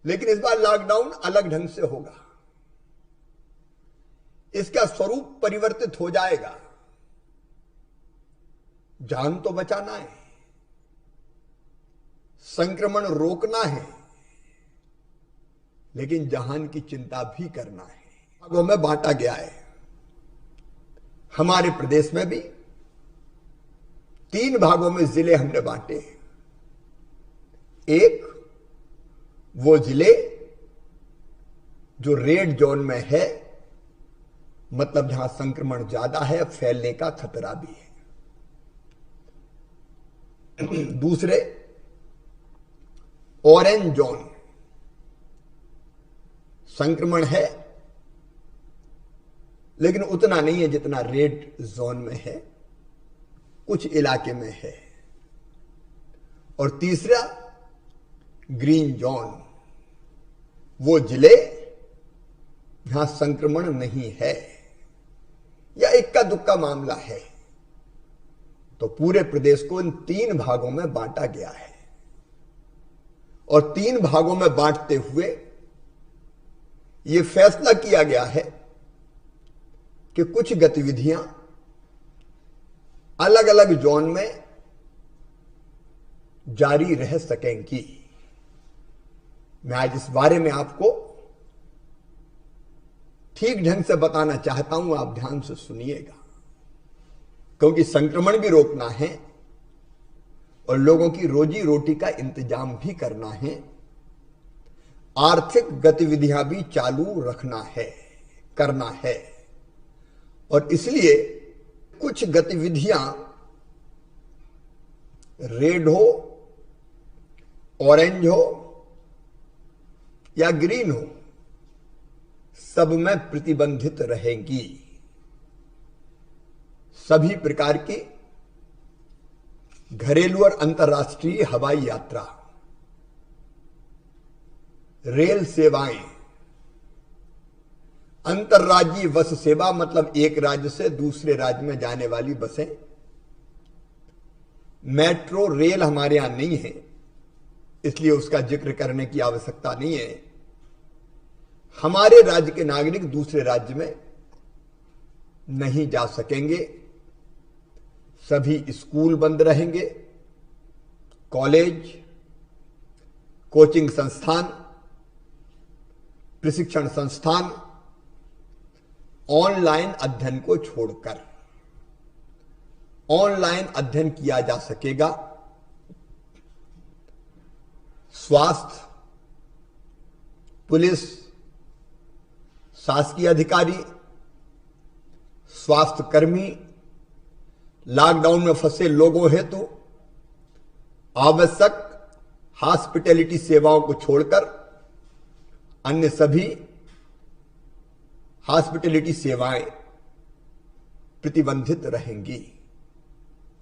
लेकिन इस बार लॉकडाउन अलग ढंग से होगा। इसका स्वरूप परिवर्तित हो जाएगा। जान तो बचाना है, संक्रमण रोकना है, लेकिन जहान की चिंता भी करना है। भागों में बांटा गया है। हमारे प्रदेश में भी 3 भागों में जिले हमने बांटे हैं। एक, वो जिले जो रेड जोन में है, मतलब जहां संक्रमण ज्यादा है, फैलने का खतरा भी है। दूसरे, ऑरेंज जोन, संक्रमण है लेकिन उतना नहीं है जितना रेड जोन में है, कुछ इलाके में है। और तीसरा, ग्रीन जोन, वो जिले जहां संक्रमण नहीं है या इक्का दुक्का मामला है। तो पूरे प्रदेश को इन 3 भागों में बांटा गया है। और 3 भागों में बांटते हुए यह फैसला किया गया है कि कुछ गतिविधियां अलग अलग जोन में जारी रह सकेंगी। मैं आज इस बारे में आपको ठीक ढंग से बताना चाहता हूं, आप ध्यान से सुनिएगा, क्योंकि संक्रमण भी रोकना है और लोगों की रोजी रोटी का इंतजाम भी करना है, आर्थिक गतिविधियां भी चालू रखना है, करना है। और इसलिए कुछ गतिविधियां रेड हो, ऑरेंज हो या ग्रीन हो, सब में प्रतिबंधित रहेंगी। सभी प्रकार की घरेलू और अंतर्राष्ट्रीय हवाई यात्रा, रेल सेवाएं, अंतर्राज्यीय बस सेवा, मतलब एक राज्य से दूसरे राज्य में जाने वाली बसें, मेट्रो रेल हमारे यहां नहीं है इसलिए उसका जिक्र करने की आवश्यकता नहीं है। हमारे राज्य के नागरिक दूसरे राज्य में नहीं जा सकेंगे। सभी स्कूल बंद रहेंगे, कॉलेज, कोचिंग संस्थान, प्रशिक्षण संस्थान ऑनलाइन अध्ययन को छोड़कर ऑनलाइन अध्ययन किया जा सकेगा। स्वास्थ्य, पुलिस, शासकीय अधिकारी, स्वास्थ्य कर्मी लॉकडाउन में फंसे लोगों हेतु आवश्यक हॉस्पिटैलिटी सेवाओं को छोड़कर अन्य सभी हॉस्पिटैलिटी सेवाएं प्रतिबंधित रहेंगी।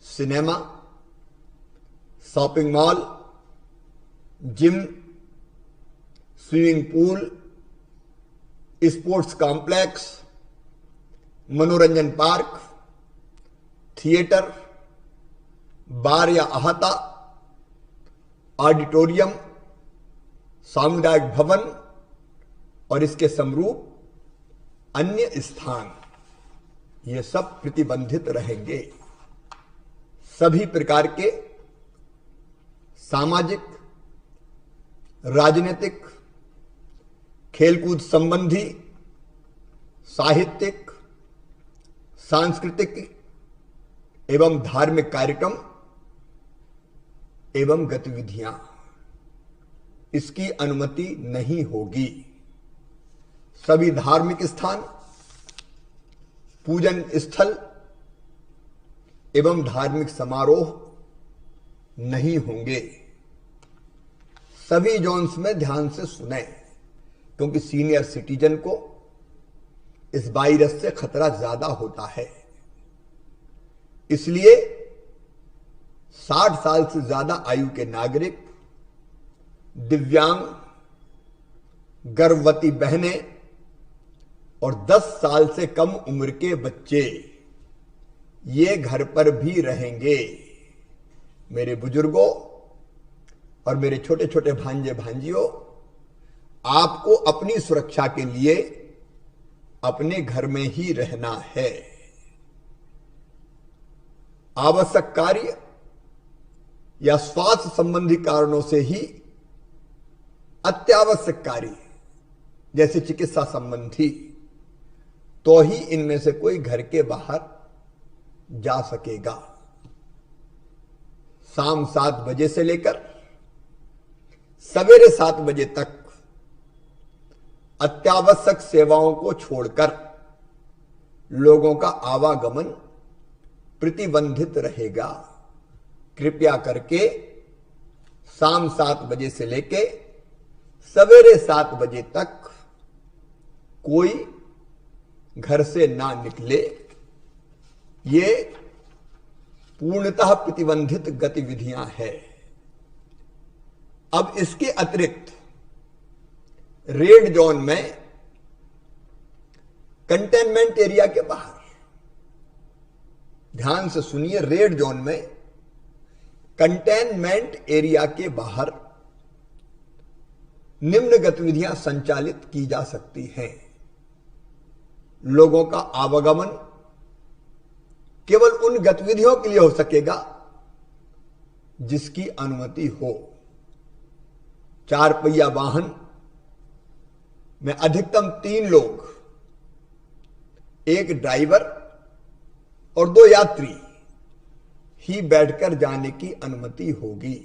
Cinema, shopping mall, gym, swimming pool, sports complex, मनोरंजन पार्क, थिएटर, बार या अहाता, ऑडिटोरियम, सामुदायिक भवन और इसके समरूप अन्य स्थान, ये सब प्रतिबंधित रहेंगे। सभी प्रकार के सामाजिक, राजनीतिक, खेलकूद संबंधी, साहित्यिक, सांस्कृतिक एवं धार्मिक कार्यक्रम एवं गतिविधियां, इसकी अनुमति नहीं होगी। सभी धार्मिक स्थान, पूजन स्थल एवं धार्मिक समारोह नहीं होंगे। सभी जोन्स में ध्यान से सुने, क्योंकि सीनियर सिटीजन को इस वायरस से खतरा ज्यादा होता है। इसलिए 60 साल से ज्यादा आयु के नागरिक, दिव्यांग, गर्भवती बहनें और 10 साल से कम उम्र के बच्चे ये घर पर भी रहेंगे। मेरे बुजुर्गों और मेरे छोटे छोटे भांजे भांजियों, आपको अपनी सुरक्षा के लिए अपने घर में ही रहना है। आवश्यक कार्य या स्वास्थ्य संबंधी कारणों से ही अत्यावश्यक कार्य जैसे चिकित्सा संबंधी तो ही इनमें से कोई घर के बाहर जा सकेगा। शाम 7 बजे से लेकर सवेरे 7 बजे तक अत्यावश्यक सेवाओं को छोड़कर लोगों का आवागमन प्रतिबंधित रहेगा। कृपया करके शाम 7 बजे से लेकर सवेरे 7 बजे तक कोई घर से ना निकले। ये पूर्णतः प्रतिबंधित गतिविधियां हैं। अब इसके अतिरिक्त रेड जोन में कंटेनमेंट एरिया के बाहर, ध्यान से सुनिए, रेड जोन में कंटेनमेंट एरिया के बाहर निम्न गतिविधियां संचालित की जा सकती हैं। लोगों का आवागमन केवल उन गतिविधियों के लिए हो सकेगा जिसकी अनुमति हो। 4 पहिया वाहन में अधिकतम 3 लोग, 1 ड्राइवर और 2 यात्री ही बैठकर जाने की अनुमति होगी।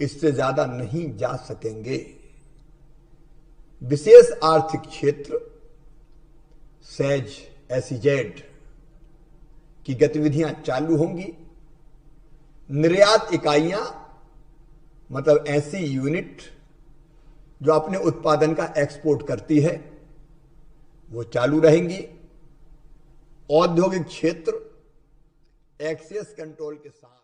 इससे ज्यादा नहीं जा सकेंगे। विशेष आर्थिक क्षेत्र सेज एसईजेड की गतिविधियां चालू होंगी। निर्यात इकाइयां मतलब ऐसी यूनिट जो अपने उत्पादन का एक्सपोर्ट करती है वो चालू रहेंगी। औद्योगिक क्षेत्र एक्सेस कंट्रोल के साथ